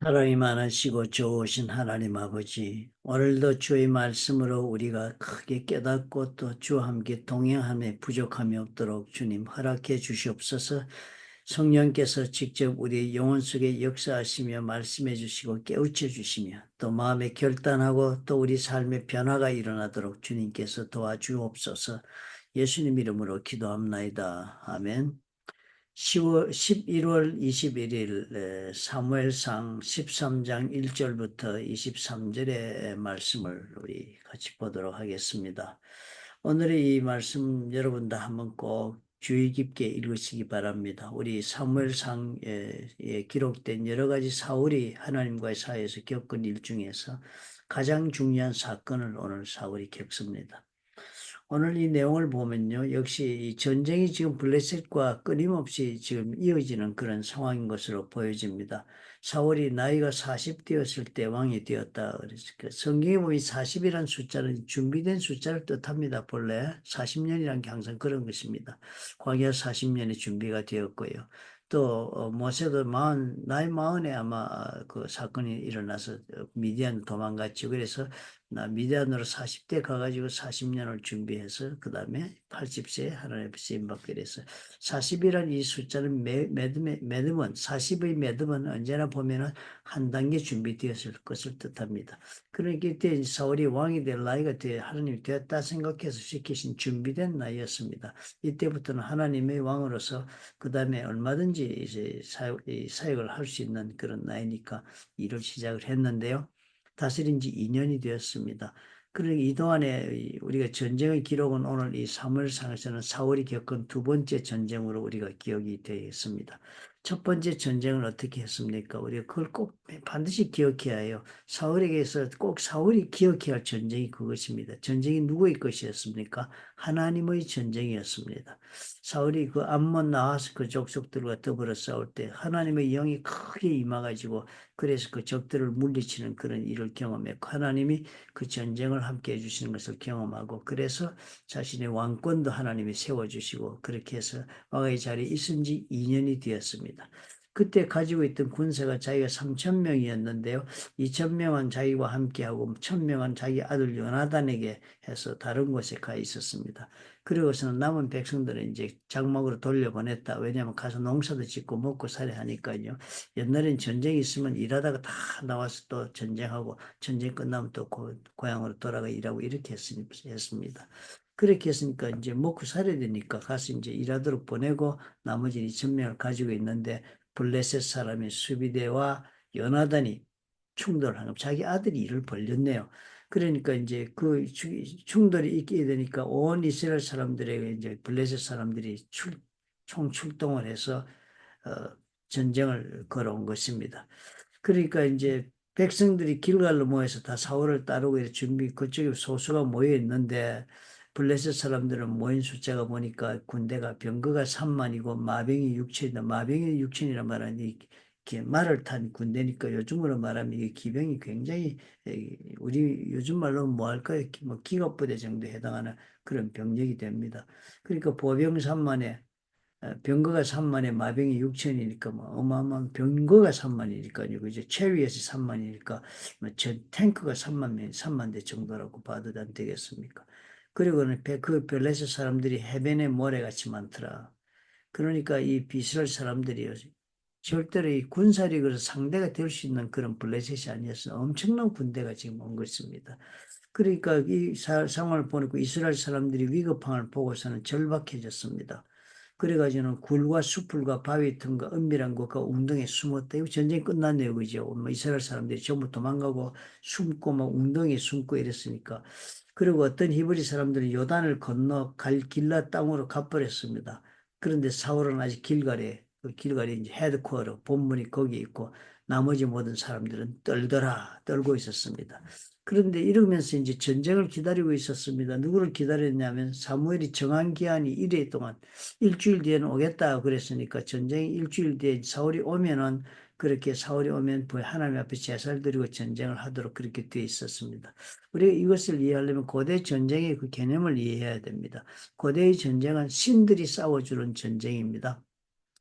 사랑이 많으시고 좋으신 하나님 아버지, 오늘도 주의 말씀으로 우리가 크게 깨닫고 또 주와 함께 동행함에 부족함이 없도록 주님 허락해 주시옵소서. 성령께서 직접 우리의 영혼 속에 역사하시며 말씀해 주시고 깨우쳐 주시며 또 마음에 결단하고 또 우리 삶의 변화가 일어나도록 주님께서 도와주옵소서. 예수님 이름으로 기도합나이다. 아멘. 11월 21일 사무엘상 13장 1절부터 23절의 말씀을 우리 같이 보도록 하겠습니다. 오늘의 이 말씀 여러분 다 한번 꼭 주의 깊게 읽으시기 바랍니다. 우리 사무엘상에 기록된 여러 가지 사울이 하나님과의 사이에서 겪은 일 중에서 가장 중요한 사건을 오늘 사울이 겪습니다. 오늘 이 내용을 보면요. 역시 이 전쟁이 지금 블레셋과 끊임없이 지금 이어지는 그런 상황인 것으로 보여집니다. 사울이 나이가 40되었을 때 왕이 되었다. 그래서 성경에 보면 40이라는 숫자는 준비된 숫자를 뜻합니다. 본래 40년이란 게 항상 그런 것입니다. 광야 40년의 준비가 되었고요. 또 모세도 나이 40에 아마 그 사건이 일어나서 미디안 도망갔죠. 그래서 미디안으로 40대 가가지고 40년을 준비해서 그 다음에 80세에 하나님 앞에 쓰임받게 돼서 40이라는 이 숫자는 매듭은 40의 매듭은 언제나 보면은 한 단계 준비되었을 것을 뜻합니다. 그러니까 이때 사울이 왕이 될 나이가 하나님이 되었다 생각해서 시키신 준비된 나이였습니다. 이때부터는 하나님의 왕으로서 그 다음에 얼마든지 이제 사역을 할 수 있는 그런 나이니까 일을 시작을 했는데요. 다스린 지 2년이 되었습니다. 그러니까 이 동안에 우리가 전쟁의 기록은 오늘 이 사무엘상에서는 사울이 겪은 두 번째 전쟁으로 우리가 기억이 되겠습니다. 첫 번째 전쟁을 어떻게 했습니까? 우리가 그걸 꼭 반드시 기억해야 해요. 사울에게서 꼭 사울이 기억해야 할 전쟁이 그것입니다. 전쟁이 누구의 것이었습니까? 하나님의 전쟁이었습니다. 사울이 그 암몬 나와서 그 족속들과 더불어 싸울 때 하나님의 영이 크게 임해가지고 그래서 그 적들을 물리치는 그런 일을 경험했고 하나님이 그 전쟁을 함께 해주시는 것을 경험하고 그래서 자신의 왕권도 하나님이 세워주시고 그렇게 해서 왕의 자리에 있은 지 2년이 되었습니다. 그때 가지고 있던 군사가 자기가 3,000명이었는데요. 2,000명은 자기와 함께하고 1,000명은 자기 아들 요나단에게 해서 다른 곳에 가 있었습니다. 그리고서는 남은 백성들은 이제 장막으로 돌려보냈다. 왜냐하면 가서 농사도 짓고 먹고 살아야 하니까요. 옛날엔 전쟁이 있으면 일하다가 다 나와서 또 전쟁하고 전쟁 끝나면 또 고향으로 돌아가 일하고 이렇게 했습니다. 그렇게 했으니까 이제 먹고 살아야 되니까 가서 이제 일하도록 보내고 나머지 2,000명을 가지고 있는데 블레셋 사람의 수비대와 요나단이 충돌을 하는 자기 아들이 일을 벌렸네요. 그러니까 이제 그 충돌이 있게 되니까 온 이스라엘 사람들에게 이제 블레셋 사람들이 총출동을 해서 어, 전쟁을 걸어온 것입니다. 그러니까 이제 백성들이 길갈로 모여서 다 사울을 따르고 이렇게 그쪽에 소수가 모여 있는데 블레셋 사람들은 모인 숫자가 보니까 군대가 병거가 3만이고 마병이 6천이다. 마병이 6천이란 말은 이렇게 말을 탄 군대니까 요즘으로 말하면 이게 기병이 굉장히 우리 요즘 말로 뭐 할까요? 뭐 기갑부대 정도에 해당하는 그런 병력이 됩니다. 그러니까 보병 3만에 병거가 3만에 마병이 6천이니까 뭐 어마어마한 병거가 3만이니까요. 그죠? 체리엇이 3만이니까 뭐저 탱크가 3만 대 정도라고 봐도 안 되겠습니까? 그리고는 그 블레셋 사람들이 해변에 모래같이 많더라. 그러니까 이 비스랄 사람들이 절대로 이 군사력으로 상대가 될 수 있는 그런 블레셋이 아니었어. 엄청난 군대가 지금 온 것입니다. 그러니까 이 상황을 보니까 이스라엘 사람들이 위급함을 보고서는 절박해졌습니다. 그래가지고는 굴과 수풀과 바위 틈과 은밀한 곳과 웅덩이에 숨었다. 이거 전쟁이 끝났네요. 그죠? 뭐 이스라엘 사람들이 전부 도망가고 숨고 막 웅덩이에 숨고 이랬으니까. 그리고 어떤 히브리 사람들은 요단을 건너 길라 땅으로 가버렸습니다. 그런데 사울은 아직 길갈에, 그 길갈에 이제 헤드쿼터, 본문이 거기 있고 나머지 모든 사람들은 떨고 있었습니다. 그런데 이러면서 이제 전쟁을 기다리고 있었습니다. 누구를 기다렸냐면 사무엘이 정한 기한이 1일 동안 일주일 뒤에는 오겠다 그랬으니까 전쟁이 일주일 뒤에 사울이 오면은 그렇게 사울이 오면 하나님 앞에 제사를 드리고 전쟁을 하도록 그렇게 되어 있었습니다. 우리가 이것을 이해하려면 고대 전쟁의 그 개념을 이해해야 됩니다. 고대의 전쟁은 신들이 싸워주는 전쟁입니다.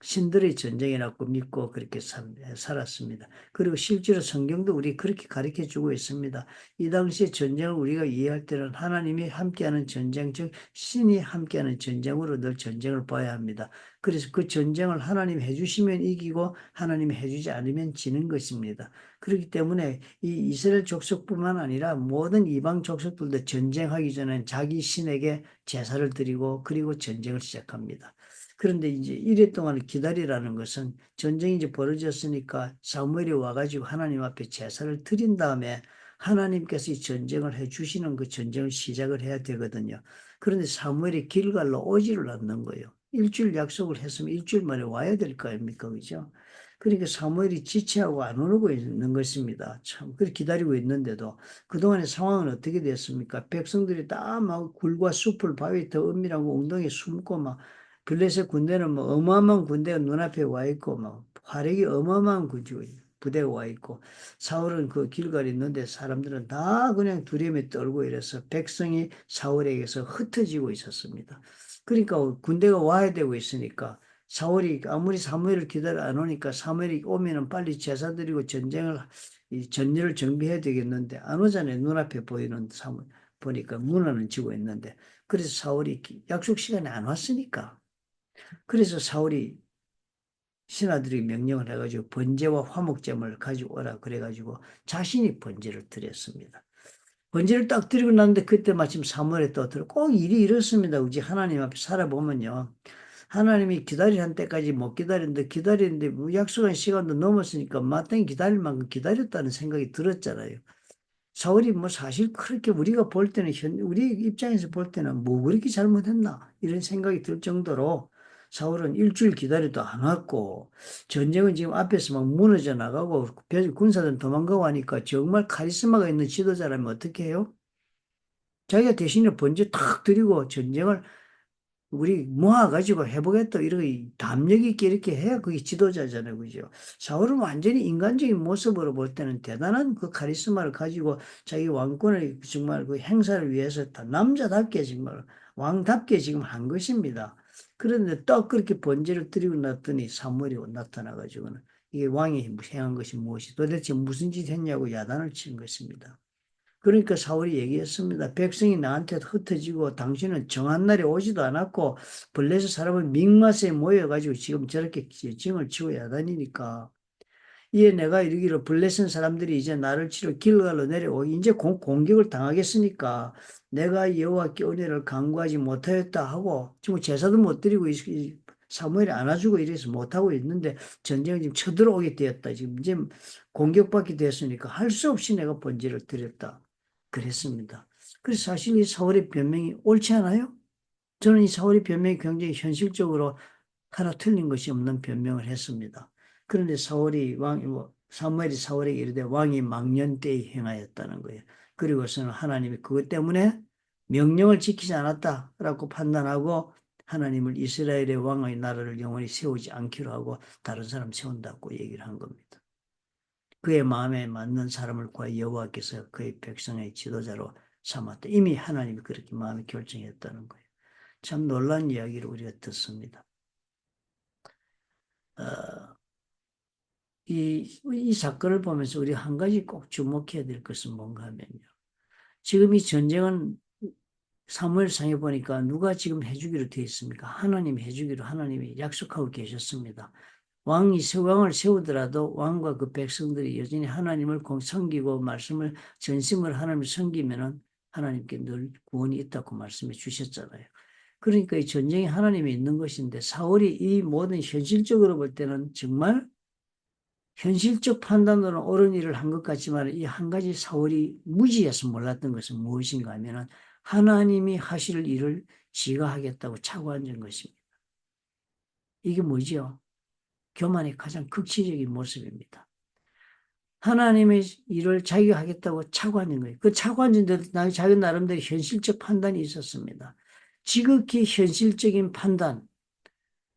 신들의 전쟁이라고 믿고 그렇게 살았습니다. 그리고 실제로 성경도 우리 그렇게 가르쳐 주고 있습니다. 이 당시에 전쟁을 우리가 이해할 때는 하나님이 함께하는 전쟁, 즉 신이 함께하는 전쟁으로 늘 전쟁을 봐야 합니다. 그래서 그 전쟁을 하나님이 해주시면 이기고 하나님이 해주지 않으면 지는 것입니다. 그렇기 때문에 이 이스라엘 족속뿐만 아니라 모든 이방 족속들도 전쟁하기 전에 자기 신에게 제사를 드리고 그리고 전쟁을 시작합니다. 그런데 이제 이래 동안 기다리라는 것은 전쟁이 이제 벌어졌으니까 사무엘이 와가지고 하나님 앞에 제사를 드린 다음에 하나님께서 이 전쟁을 해 주시는 그 전쟁을 시작을 해야 되거든요. 그런데 사무엘이 길갈로 오지를 않는 거예요. 일주일 약속을 했으면 일주일 만에 와야 될 거 아닙니까? 그죠? 그러니까 사무엘이 지체하고 안 오고 있는 것입니다. 참, 그렇게 기다리고 있는데도 그동안의 상황은 어떻게 됐습니까? 백성들이 다 막 굴과 숲을 바위 더 은밀하고 웅덩이에 숨고 막 블레셋 군대는 뭐 어마어마한 군대가 눈앞에 와 있고 막 화력이 어마어마한 부대가 와 있고 사울은 그 길갈에 있는데 사람들은 다 그냥 두려움에 떨고 이래서 백성이 사울에게서 흩어지고 있었습니다. 그러니까 군대가 와야 되고 있으니까 사울이 아무리 사무엘을 기다려 안 오니까 사무엘이 오면은 빨리 제사 드리고 이 전열을 정비해야 되겠는데 안 오잖아요. 눈앞에 보이는 사무엘 보니까 문화는 지고 있는데 그래서 사울이 약속 시간에 안 왔으니까 그래서 사울이 신하들이 명령을 해가지고 번제와 화목제물을 가지고 오라 그래가지고 자신이 번제를 드렸습니다. 번제를 딱 드리고 났는데 그때 마침 사무엘이 또 들어 꼭 일이 이렇습니다. 우리 하나님 앞에 살아보면요. 하나님이 기다리는 때까지 못 기다리는데 기다리는데 뭐 약속한 시간도 넘었으니까 마땅히 기다릴 만큼 기다렸다는 생각이 들었잖아요. 사울이 뭐 사실 그렇게 우리가 볼 때는 우리 입장에서 볼 때는 뭐 그렇게 잘못했나 이런 생각이 들 정도로 사울은 일주일 기다려도 안 왔고 전쟁은 지금 앞에서 막 무너져 나가고 군사들 도망가고 하니까 정말 카리스마가 있는 지도자라면 어떻게 해요? 자기가 대신에 번제 탁 드리고 전쟁을 우리 모아가지고 해보겠다 이렇게 담력 있게 이렇게 해야 그게 지도자잖아요. 그죠? 사울은 완전히 인간적인 모습으로 볼 때는 대단한 그 카리스마를 가지고 자기 왕권을 정말 그 행사를 위해서 다 남자답게 정말 왕답게 지금 한 것입니다. 그런데 또 그렇게 번제를 드리고 났더니 사무엘이 나타나가지고는 이게 왕이 행한 것이 무엇이 도대체 무슨 짓 했냐고 야단을 친 것입니다. 그러니까 사울이 얘기했습니다. 백성이 나한테 흩어지고 당신은 정한 날에 오지도 않았고 블레셋 사람은 mikmas에 모여가지고 지금 저렇게 징을 치고 야단이니까 이에 내가 이르기를 블레셋 사람들이 이제 나를 치러 길갈로 내려오고 이제 공격을 당하겠으니까 내가 여호와께 은혜를 간구하지 못하였다 하고 지금 제사도 못 드리고 사무엘이 안아주고 이래서 못하고 있는데 전쟁이 지금 쳐들어오게 되었다. 지금 이제 공격받게 되었으니까 할 수 없이 내가 번제를 드렸다. 그랬습니다. 그래서 사실 이 사울의 변명이 옳지 않아요? 저는 이 사울의 변명이 굉장히 현실적으로 하나 틀린 것이 없는 변명을 했습니다. 그런데 사무엘이 사울에게 이르되 왕이 망년 때에 행하였다는 거예요. 그리고서는 하나님이 그것 때문에 명령을 지키지 않았다라고 판단하고 하나님을 이스라엘의 왕의 나라를 영원히 세우지 않기로 하고 다른 사람 세운다고 얘기를 한 겁니다. 그의 마음에 맞는 사람을 구하여 여호와께서 그의 백성의 지도자로 삼았다. 이미 하나님이 그렇게 마음에 결정했다는 거예요. 참 놀라운 이야기를 우리가 듣습니다. 어, 이 사건을 보면서 우리 한 가지 꼭 주목해야 될 것은 뭔가 하면요. 지금 이 전쟁은 사무엘상에 보니까 누가 지금 해주기로 되어 있습니까? 하나님이 해주기로 하나님이 약속하고 계셨습니다. 왕을 세우더라도 왕과 그 백성들이 여전히 하나님을 섬기고 말씀을 전심을 하나님을 섬기면은 하나님께 늘 구원이 있다고 말씀해 주셨잖아요. 그러니까 이 전쟁이 하나님이 있는 것인데 사울이 이 모든 현실적으로 볼 때는 정말 현실적 판단으로 옳은 일을 한 것 같지만 이 한 가지 사울이 무지해서 몰랐던 것은 무엇인가 하면은 하나님이 하실 일을 지가 하겠다고 착오 앉은 것입니다. 이게 뭐지요? 교만의 가장 극치적인 모습입니다. 하나님의 일을 자기가 하겠다고 착오 앉은 거예요. 그 착오 앉은데도 자기 나름대로 현실적 판단이 있었습니다. 지극히 현실적인 판단,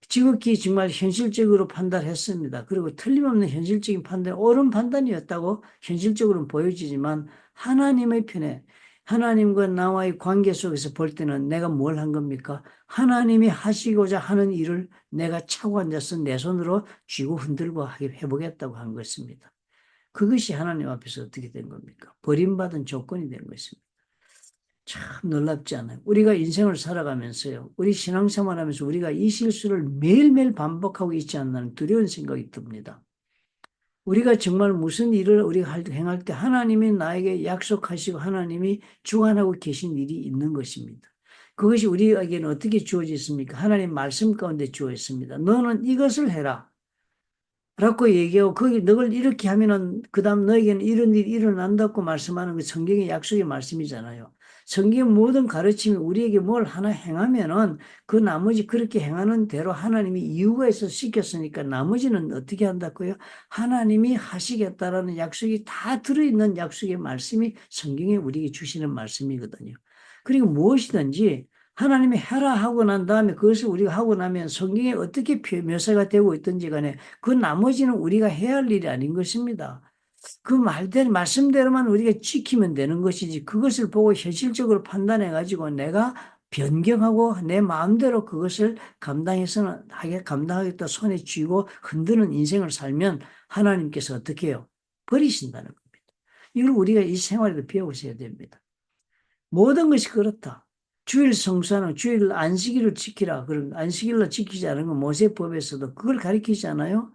지극히 정말 현실적으로 판단했습니다. 그리고 틀림없는 현실적인 판단, 옳은 판단이었다고 현실적으로는 보여지지만 하나님의 편에 하나님과 나와의 관계 속에서 볼 때는 내가 뭘 한 겁니까? 하나님이 하시고자 하는 일을 내가 차고 앉아서 내 손으로 쥐고 흔들고 해보겠다고 한 것입니다. 그것이 하나님 앞에서 어떻게 된 겁니까? 버림받은 조건이 된 것입니다. 참 놀랍지 않아요? 우리가 인생을 살아가면서요, 우리 신앙생활하면서 우리가 이 실수를 매일매일 반복하고 있지 않나는 두려운 생각이 듭니다. 우리가 정말 무슨 일을 우리가 행할 때 하나님이 나에게 약속하시고 하나님이 주관하고 계신 일이 있는 것입니다. 그것이 우리에게는 어떻게 주어졌습니까? 하나님 말씀 가운데 주어졌습니다. 너는 이것을 해라. 라고 얘기하고 거기 너를 이렇게 하면은 그다음 너에게는 이런 일이 일어난다고 말씀하는 그 성경의 약속의 말씀이잖아요. 성경 모든 가르침이 우리에게 뭘 하나 행하면은 그 나머지 그렇게 행하는 대로 하나님이 이유가 있어서 시켰으니까 나머지는 어떻게 한다고요? 하나님이 하시겠다라는 약속이 다 들어있는 약속의 말씀이 성경에 우리에게 주시는 말씀이거든요. 그리고 무엇이든지 하나님이 해라 하고 난 다음에 그것을 우리가 하고 나면 성경에 어떻게 묘사가 되고 있든지 간에 그 나머지는 우리가 해야 할 일이 아닌 것입니다. 그 말씀대로만 우리가 지키면 되는 것이지 그것을 보고 현실적으로 판단해가지고 내가 변경하고 내 마음대로 그것을 감당하겠다 손에 쥐고 흔드는 인생을 살면 하나님께서 어떻게 해요? 버리신다는 겁니다. 이걸 우리가 이 생활에도 배우셔야 됩니다. 모든 것이 그렇다. 주일 성수하는 주일 안식일을 지키라. 그런 안식일로 지키지 않은 건 모세법에서도 그걸 가리키지 않아요?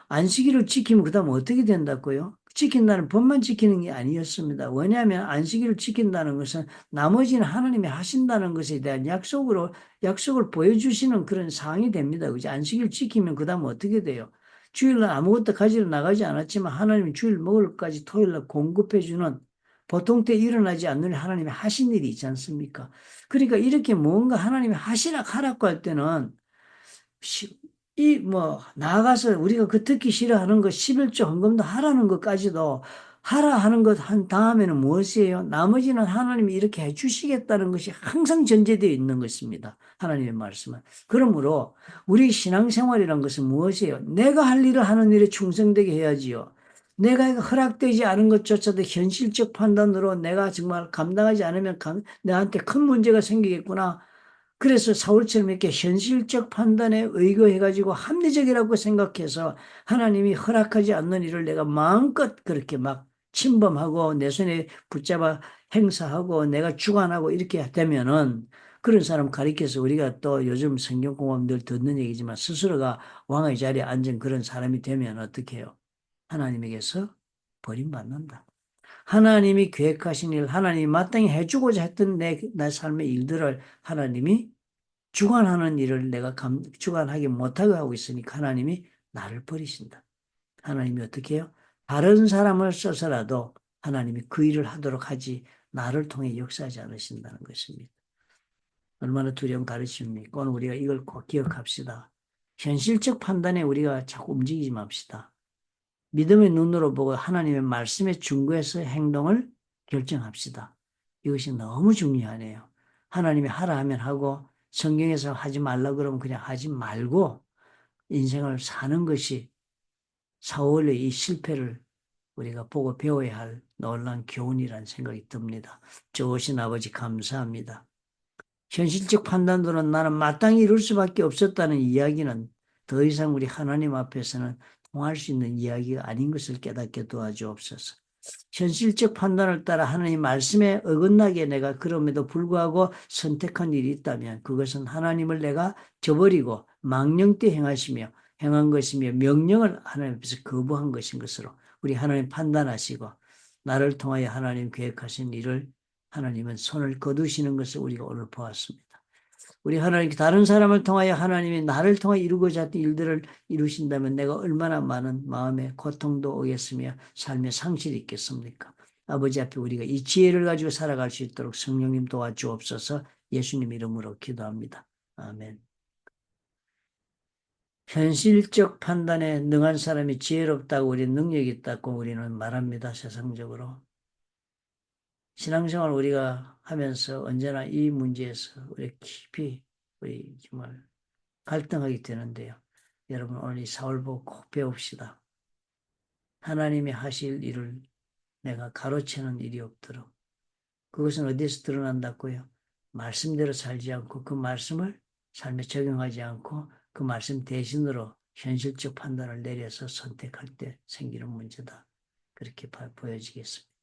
안식일을 지키면 그다음 어떻게 된다고요? 지킨다는 법만 지키는 게 아니었습니다. 왜냐하면 안식일을 지킨다는 것은 나머지는 하나님이 하신다는 것에 대한 약속을 보여주시는 그런 상황이 됩니다. 그죠? 안식일 지키면 그다음 어떻게 돼요? 주일날 아무것도 가지러 나가지 않았지만 하나님이 주일 먹을 것까지 토요일날 공급해주는 보통 때 일어나지 않는 하나님이 하신 일이 있지 않습니까? 그러니까 이렇게 뭔가 하나님이 하라고 할 때는 나아가서 우리가 그 듣기 싫어하는 것 11조 헌금도 하라는 것까지도 하라 하는 것 한 다음에는 무엇이에요? 나머지는 하나님이 이렇게 해주시겠다는 것이 항상 전제되어 있는 것입니다. 하나님의 말씀은. 그러므로 우리 신앙생활이란 것은 무엇이에요? 내가 할 일을 하는 일에 충성되게 해야지요. 내가 허락되지 않은 것조차도 현실적 판단으로 내가 정말 감당하지 않으면 내한테 큰 문제가 생기겠구나. 그래서 사울처럼 이렇게 현실적 판단에 의거해가지고 합리적이라고 생각해서 하나님이 허락하지 않는 일을 내가 마음껏 그렇게 막 침범하고 내 손에 붙잡아 행사하고 내가 주관하고 이렇게 되면은 그런 사람 가리켜서 우리가 또 요즘 성경공업 늘 듣는 얘기지만 스스로가 왕의 자리에 앉은 그런 사람이 되면 어떻게 해요? 하나님에게서 버림받는다. 하나님이 계획하신 일, 하나님이 마땅히 해주고자 했던 내 삶의 일들을 하나님이 주관하는 일을 내가 주관하기 못하게 하고 있으니까 하나님이 나를 버리신다. 하나님이 어떻게 해요? 다른 사람을 써서라도 하나님이 그 일을 하도록 하지 나를 통해 역사하지 않으신다는 것입니다. 얼마나 두려운 가르침입니까? 오늘 우리가 이걸 꼭 기억합시다. 현실적 판단에 우리가 자꾸 움직이지 맙시다. 믿음의 눈으로 보고 하나님의 말씀에 준거해서 행동을 결정합시다. 이것이 너무 중요하네요. 하나님이 하라 하면 하고 성경에서 하지 말라 그러면 그냥 하지 말고 인생을 사는 것이 사울의 이 실패를 우리가 보고 배워야 할 놀라운 교훈이라는 생각이 듭니다. 좋으신 아버지 감사합니다. 현실적 판단으로는 나는 마땅히 이룰 수밖에 없었다는 이야기는 더 이상 우리 하나님 앞에서는 통할 수 있는 이야기가 아닌 것을 깨닫게 도와주옵소서. 현실적 판단을 따라 하나님 말씀에 어긋나게 내가 그럼에도 불구하고 선택한 일이 있다면 그것은 하나님을 내가 저버리고 망령되 행한 것이며 명령을 하나님 앞에서 거부한 것인 것으로 우리 하나님 판단하시고 나를 통하여 하나님 계획하신 일을 하나님은 손을 거두시는 것을 우리가 오늘 보았습니다. 우리 하나님 다른 사람을 통하여 하나님이 나를 통하여 이루고자 했던 일들을 이루신다면 내가 얼마나 많은 마음의 고통도 오겠으며 삶의 상실이 있겠습니까? 아버지 앞에 우리가 이 지혜를 가지고 살아갈 수 있도록 성령님 도와주옵소서. 예수님 이름으로 기도합니다. 아멘. 현실적 판단에 능한 사람이 지혜롭다고 우리 능력이 있다고 우리는 말합니다. 세상적으로. 신앙생활 우리가 하면서 언제나 이 문제에서 우리 깊이 우리 정말 갈등하게 되는데요. 여러분 오늘 이 사울 보고 꼭 배웁시다. 하나님이 하실 일을 내가 가로채는 일이 없도록. 그것은 어디에서 드러난다고요? 말씀대로 살지 않고 그 말씀을 삶에 적용하지 않고 그 말씀 대신으로 현실적 판단을 내려서 선택할 때 생기는 문제다. 그렇게 보여지겠습니다.